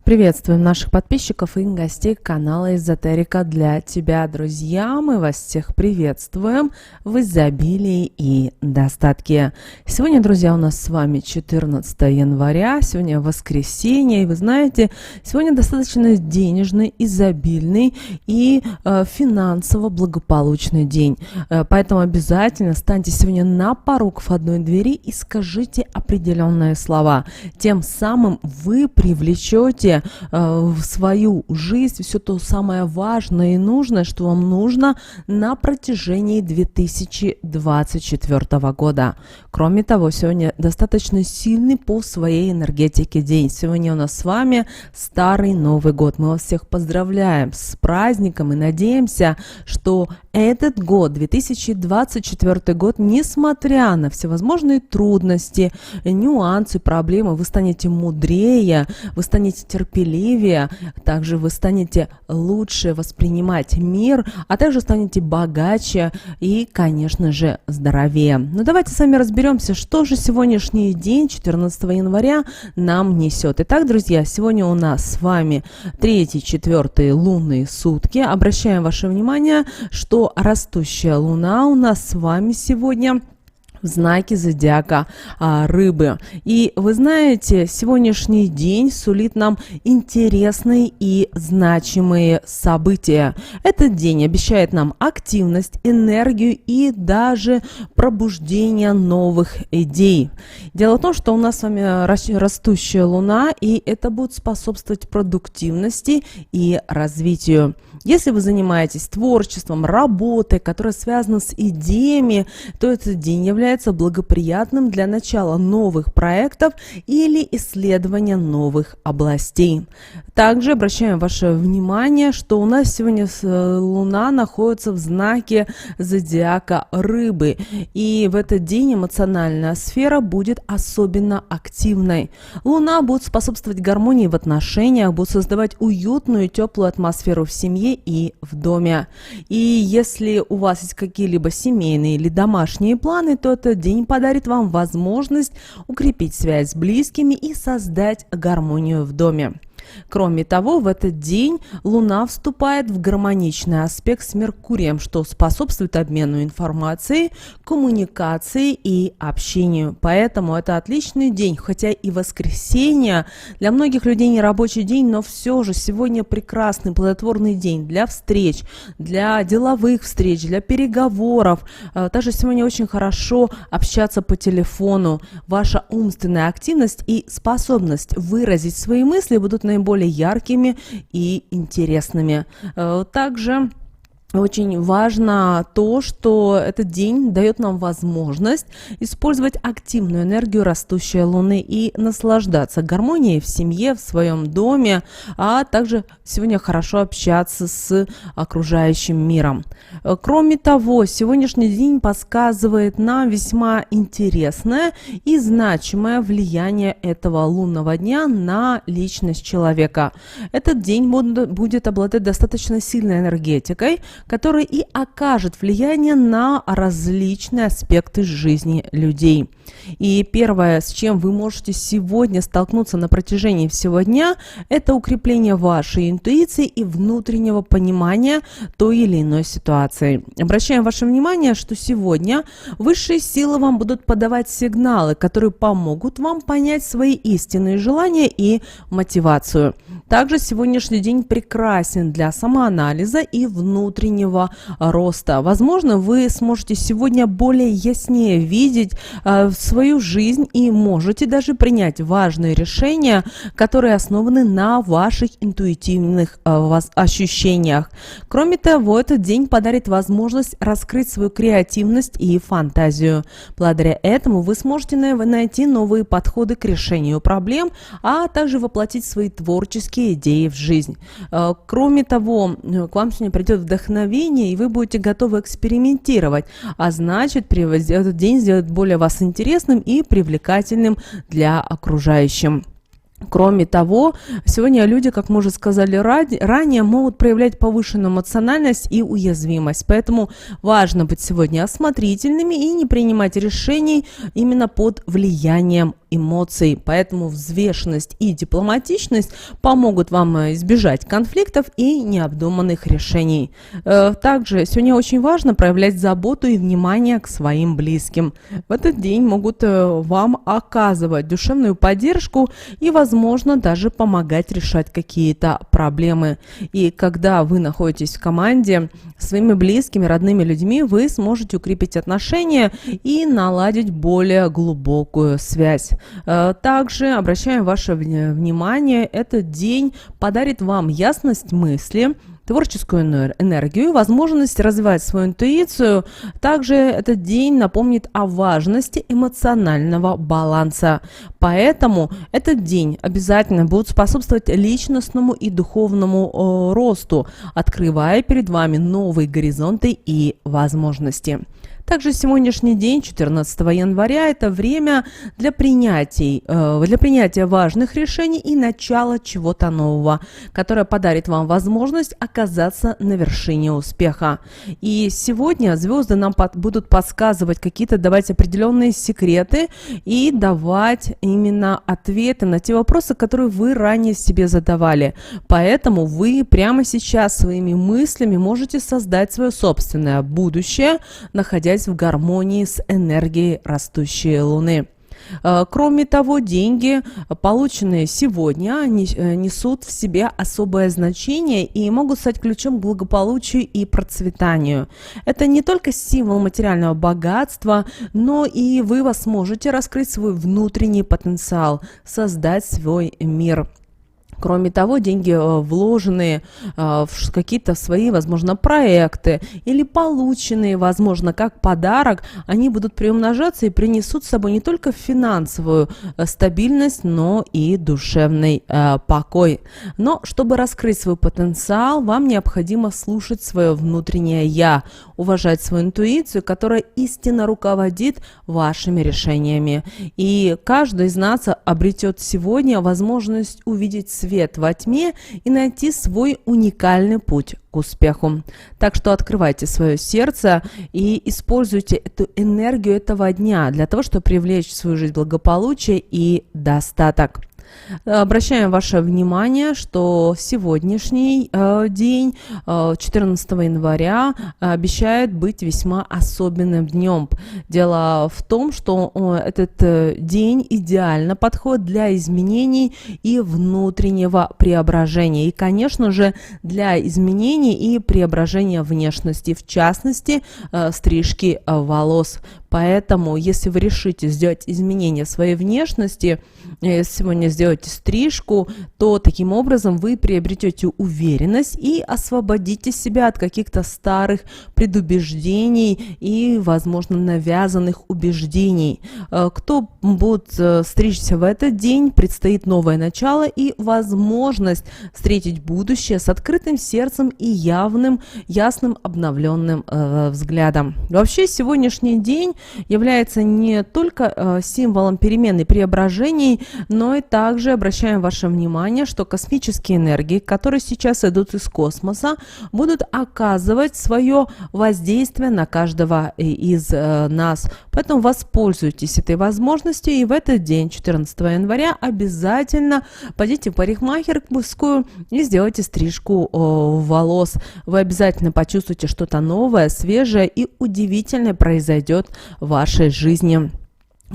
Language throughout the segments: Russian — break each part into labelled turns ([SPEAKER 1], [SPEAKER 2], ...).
[SPEAKER 1] Приветствуем наших подписчиков и гостей канала Эзотерика для тебя, друзья. Мы вас всех приветствуем в изобилии и достатке. Сегодня, друзья, у нас с вами 14 января, сегодня воскресенье. И вы знаете, сегодня достаточно денежный, изобильный и финансово благополучный день. Поэтому обязательно станьте сегодня на порог входной двери и скажите определенные слова. Тем самым вы привлечете в свою жизнь все то самое важное и нужное, что вам нужно на протяжении 2024 года. Кроме того, сегодня достаточно сильный по своей энергетике день. Сегодня у нас с вами Старый Новый год. Мы вас всех поздравляем с праздником и надеемся, что этот год, 2024 год, несмотря на всевозможные трудности, нюансы, проблемы, вы станете мудрее, вы станете терпеливее, также вы станете лучше воспринимать мир, а также станете богаче и, конечно же, здоровее. Но давайте с вами разберемся, что же сегодняшний день, 14 января, нам несет. Итак, друзья, сегодня у нас с вами 3-4 лунные сутки. Обращаем ваше внимание, что растущая луна у нас с вами сегодня в знаке зодиака Рыбы. И вы знаете, сегодняшний день сулит нам интересные и значимые события. Этот день обещает нам активность, энергию и пробуждение новых идей. Дело в том, что у нас с вами растущая луна, и это будет способствовать продуктивности и развитию. Если вы занимаетесь творчеством, работой, которая связана с идеями, то этот день является благоприятным для начала новых проектов или исследования новых областей. Также обращаем ваше внимание, что у нас сегодня Луна находится в знаке зодиака Рыбы, и в этот день эмоциональная сфера будет особенно активной. Луна будет способствовать гармонии в отношениях, будет создавать уютную и теплую атмосферу в семье и в доме. И если у вас есть какие-либо семейные или домашние планы, то этот день подарит вам возможность укрепить связь с близкими и создать гармонию в доме. Кроме того, в этот день Луна вступает в гармоничный аспект с Меркурием, что способствует обмену информацией, коммуникации и общению. Поэтому это отличный день, хотя и воскресенье для многих людей не рабочий день, но все же сегодня прекрасный плодотворный день для встреч, для деловых встреч, для переговоров. Также сегодня очень хорошо общаться по телефону. Ваша умственная активность и способность выразить свои мысли будут наиболее яркими и интересными. Также очень важно то, что этот день дает нам возможность использовать активную энергию растущей Луны и наслаждаться гармонией в семье, в своем доме, а также сегодня хорошо общаться с окружающим миром. Кроме того, сегодняшний день подсказывает нам весьма интересное и значимое влияние этого лунного дня на личность человека. Этот день будет обладать достаточно сильной энергетикой, который и окажет влияние на различные аспекты жизни людей. И первое, с чем вы можете сегодня столкнуться на протяжении всего дня, это укрепление вашей интуиции и внутреннего понимания той или иной ситуации. Обращаем ваше внимание, что сегодня высшие силы вам будут подавать сигналы, которые помогут вам понять свои истинные желания и мотивацию. Также сегодняшний день прекрасен для самоанализа и внутреннего роста. Возможно, вы сможете сегодня более яснее видеть свою жизнь и можете даже принять важные решения, которые основаны на ваших интуитивных ощущениях. Кроме того, этот день подарит возможность раскрыть свою креативность и фантазию. Благодаря этому вы сможете найти новые подходы к решению проблем, а также воплотить свои творческие идеи в жизнь. Кроме того, к вам сегодня придет вдохновение, и вы будете готовы экспериментировать, а значит, этот день сделает более вас интересным и привлекательным для окружающих. Кроме того, сегодня люди, как мы уже сказали ранее, могут проявлять повышенную эмоциональность и уязвимость. Поэтому важно быть сегодня осмотрительными и не принимать решений именно под влиянием эмоций, поэтому взвешенность и дипломатичность помогут вам избежать конфликтов и необдуманных решений. Также сегодня очень важно проявлять заботу и внимание к своим близким. В этот день могут вам оказывать душевную поддержку и, возможно, даже помогать решать какие-то проблемы. И когда вы находитесь в команде с своими близкими, родными людьми, вы сможете укрепить отношения и наладить более глубокую связь. Также обращаем ваше внимание, этот день подарит вам ясность мысли, творческую энергию, возможность развивать свою интуицию. Также этот день напомнит о важности эмоционального баланса. Поэтому этот день обязательно будет способствовать личностному и духовному росту, открывая перед вами новые горизонты и возможности. Также сегодняшний день, 14 января, это время для принятия важных решений и начала чего-то нового, которое подарит вам возможность оказаться на вершине успеха. И сегодня звезды нам будут подсказывать какие-то, давать определенные секреты и давать именно ответы на те вопросы, которые вы ранее себе задавали. Поэтому вы прямо сейчас своими мыслями можете создать свое собственное будущее, находясь в гармонии с энергией растущей Луны. Кроме того, деньги, полученные сегодня, несут в себе особое значение и могут стать ключом к благополучию и процветанию. Это не только символ материального богатства, но и вы сможете раскрыть свой внутренний потенциал, создать свой мир. Кроме того, деньги, вложенные в какие-то свои, возможно, проекты или полученные, возможно, как подарок, они будут приумножаться и принесут с собой не только финансовую стабильность, но и душевный покой. Но чтобы раскрыть свой потенциал, вам необходимо слушать свое внутреннее «я», уважать свою интуицию, которая истинно руководит вашими решениями. И каждый из нас обретет сегодня возможность увидеть свет во тьме и найти свой уникальный путь к успеху. Так что открывайте свое сердце и используйте эту энергию этого дня для того, чтобы привлечь в свою жизнь благополучие и достаток. Обращаем ваше внимание, что сегодняшний день, 14 января, обещает быть весьма особенным днем. Дело в том, что этот день идеально подходит для изменений и внутреннего преображения. И, конечно же, для изменений и преображения внешности, в частности, стрижки волос. Поэтому, если вы решите сделать изменения своей внешности, сегодня сделаете стрижку, то таким образом вы приобретете уверенность и освободите себя от каких-то старых предубеждений и, возможно, навязанных убеждений. Кто будет стричься в этот день, предстоит новое начало и возможность встретить будущее с открытым сердцем и ясным, обновленным взглядом. Вообще, сегодняшний день является не только символом перемен и преображений, но и также обращаем ваше внимание, что космические энергии, которые сейчас идут из космоса, будут оказывать свое воздействие на каждого из нас. Поэтому воспользуйтесь этой возможностью и в этот день, 14 января, обязательно пойдите в парикмахерскую и сделайте стрижку волос. Вы обязательно почувствуете что-то новое, свежее и удивительное произойдет в вашей жизни.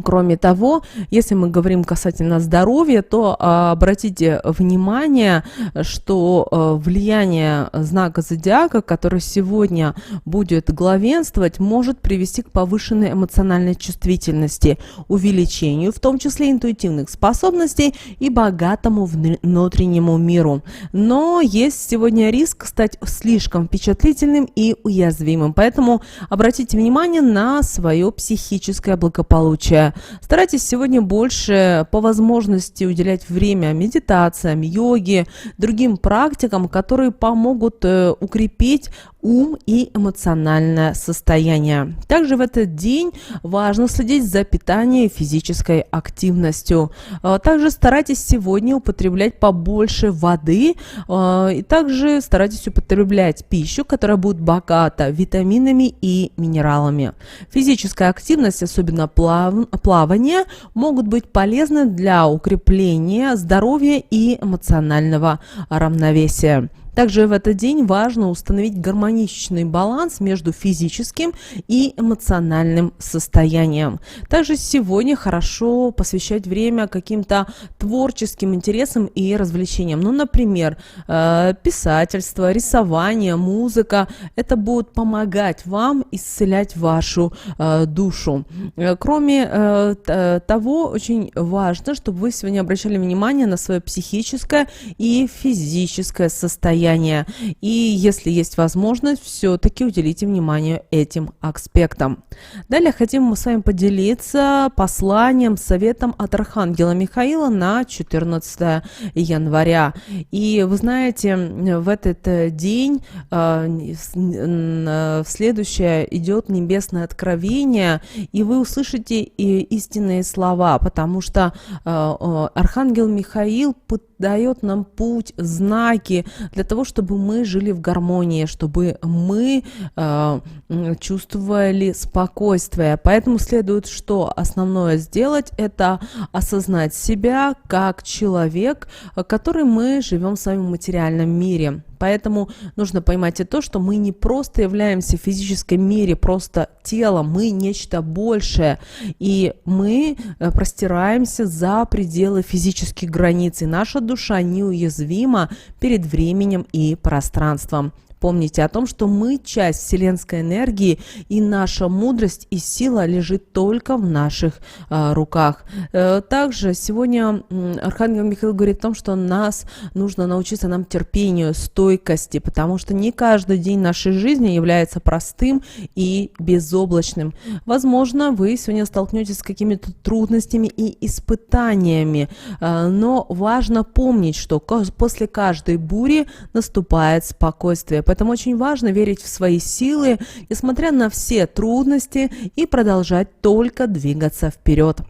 [SPEAKER 1] Кроме того, если мы говорим касательно здоровья, то обратите внимание, что влияние знака зодиака, который сегодня будет главенствовать, может привести к повышенной эмоциональной чувствительности, увеличению, в том числе интуитивных способностей и богатому внутреннему миру. Но есть сегодня риск стать слишком впечатлительным и уязвимым, поэтому обратите внимание на свое психическое благополучие. Старайтесь сегодня больше по возможности уделять время медитациям, йоге, другим практикам, которые помогут укрепить ум и эмоциональное состояние. Также в этот день важно следить за питанием и физической активностью. Также старайтесь сегодня употреблять побольше воды, и также старайтесь употреблять пищу, которая будет богата витаминами и минералами. Физическая активность, особенно плавание, могут быть полезны для укрепления здоровья и эмоционального равновесия. Также в этот день важно установить гармоничный баланс между физическим и эмоциональным состоянием. Также сегодня хорошо посвящать время каким-то творческим интересам и развлечениям. Ну, например, писательство, рисование, музыка. Это будет помогать вам исцелять вашу душу. Кроме того, очень важно, чтобы вы сегодня обращали внимание на свое психическое и физическое состояние. И если есть возможность, все-таки уделите внимание этим аспектам. Далее хотим мы с вами поделиться посланием, советом от Архангела Михаила на 14 января. И вы знаете, в этот день следующее идет небесное откровение, и вы услышите истинные слова, потому что Архангел Михаил дает нам путь, знаки для того, чтобы мы жили в гармонии, чтобы мы чувствовали спокойствие. Поэтому следует, что основное сделать, это осознать себя как человек, который мы живем в своем материальном мире. Поэтому нужно поймать и то, что мы не просто являемся в физическом мире, просто телом, мы нечто большее. И мы простираемся за пределы физических границ. И наша душа неуязвима перед временем и пространством. Помните о том, что мы часть вселенской энергии, и наша мудрость и сила лежит только в наших руках. Также сегодня Архангел Михаил говорит о том, что нас нужно научиться нам терпению, стойкости, потому что не каждый день нашей жизни является простым и безоблачным. Возможно, вы сегодня столкнетесь с какими-то трудностями и испытаниями, но важно помнить, что после каждой бури наступает спокойствие. Поэтому очень важно верить в свои силы, несмотря на все трудности, и продолжать только двигаться вперед.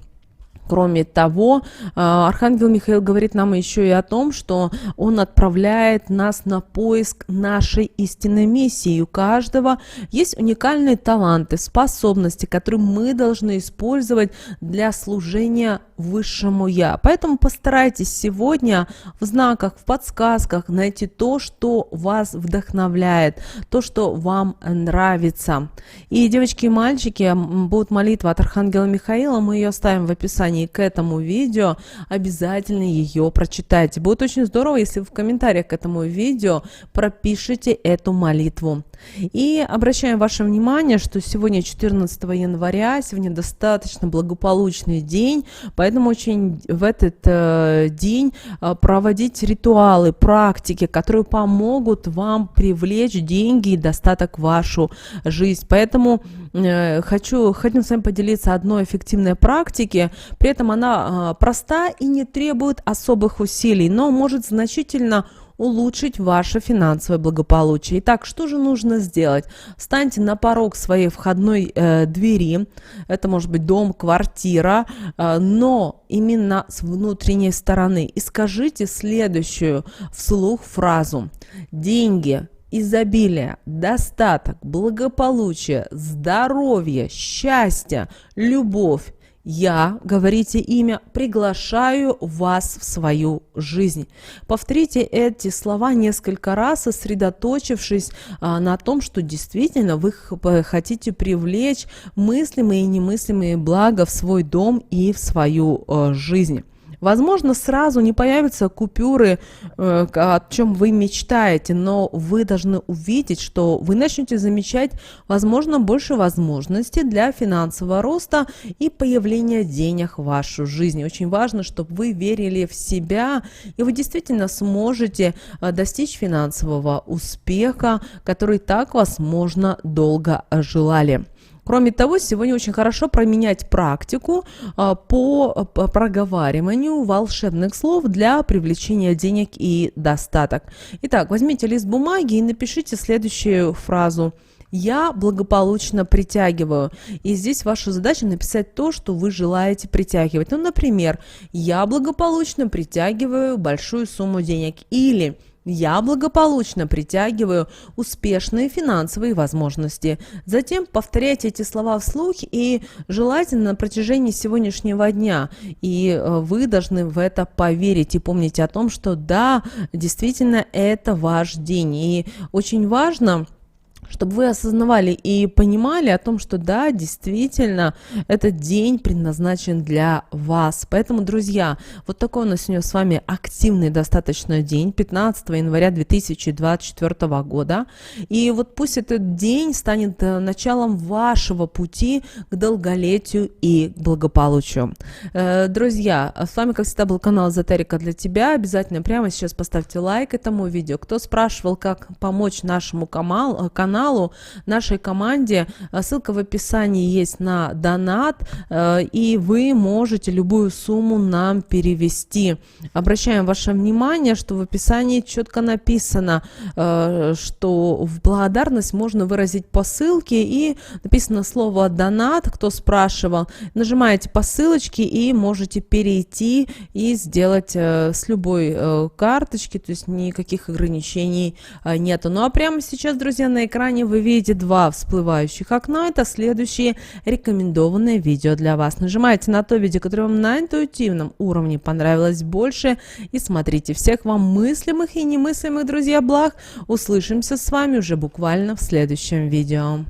[SPEAKER 1] Кроме того, Архангел Михаил говорит нам еще и о том, что он отправляет нас на поиск нашей истинной миссии. И у каждого есть уникальные таланты, способности, которые мы должны использовать для служения высшему Я. Поэтому постарайтесь сегодня в знаках, в подсказках найти то, что вас вдохновляет, то, что вам нравится. И, девочки и мальчики, будет молитва от Архангела Михаила, мы ее оставим в описании к этому видео, обязательно ее прочитайте. Будет очень здорово, если вы в комментариях к этому видео пропишите эту молитву. И обращаем ваше внимание, что сегодня 14 января, сегодня достаточно благополучный день, поэтому очень в этот день проводить ритуалы, практики, которые помогут вам привлечь деньги и достаток в вашу жизнь. Поэтому хотим с вами поделиться одной эффективной практикой. При этом она проста и не требует особых усилий, но может значительно улучшить ваше финансовое благополучие. Итак, что же нужно сделать? Встаньте на порог своей входной двери. Это может быть дом, квартира, но именно с внутренней стороны. И скажите следующую вслух фразу. Деньги, изобилие, достаток, благополучие, здоровье, счастье, любовь. Я, говорите имя, приглашаю вас в свою жизнь. Повторите эти слова несколько раз, сосредоточившись на том, что действительно вы хотите привлечь мыслимые и немыслимые блага в свой дом и в свою жизнь. Возможно, сразу не появятся купюры, о чем вы мечтаете, но вы должны увидеть, что вы начнете замечать, возможно, больше возможностей для финансового роста и появления денег в вашу жизнь. Очень важно, чтобы вы верили в себя, и вы действительно сможете достичь финансового успеха, который так, возможно, долго желали. Кроме того, сегодня очень хорошо променять практику по проговариванию волшебных слов для привлечения денег и достаток. Итак, возьмите лист бумаги и напишите следующую фразу. Я благополучно притягиваю. И здесь ваша задача написать то, что вы желаете притягивать. Ну, например, я благополучно притягиваю большую сумму денег. Или я благополучно притягиваю успешные финансовые возможности. Затем повторяйте эти слова вслух и желательно на протяжении сегодняшнего дня. И вы должны в это поверить и помните о том, что да, действительно, это ваш день. И очень важно, чтобы вы осознавали и понимали о том, что да, действительно, этот день предназначен для вас. Поэтому, друзья, вот такой у нас сегодня с вами активный достаточно день, 15 января 2024 года. И вот пусть этот день станет началом вашего пути к долголетию и благополучию. Друзья, с вами, как всегда, был канал Эзотерика для тебя. Обязательно прямо сейчас поставьте лайк этому видео. Кто спрашивал, как помочь нашему каналу, нашей команде, ссылка в описании есть на донат, и вы можете любую сумму нам перевести. Обращаем ваше внимание, что в описании четко написано, что в благодарность можно выразить по ссылке, и написано слово «донат», кто спрашивал. Нажимаете по ссылочке и можете перейти и сделать с любой карточки, то есть никаких ограничений нету. Ну а прямо сейчас, друзья, на экране вы видите два всплывающих окна. Это следующие рекомендованные видео для вас. Нажимайте на то видео, которое вам на интуитивном уровне понравилось больше, и смотрите. Всех вам мыслимых и немыслимых, друзья, благ. Услышимся с вами уже буквально в следующем видео.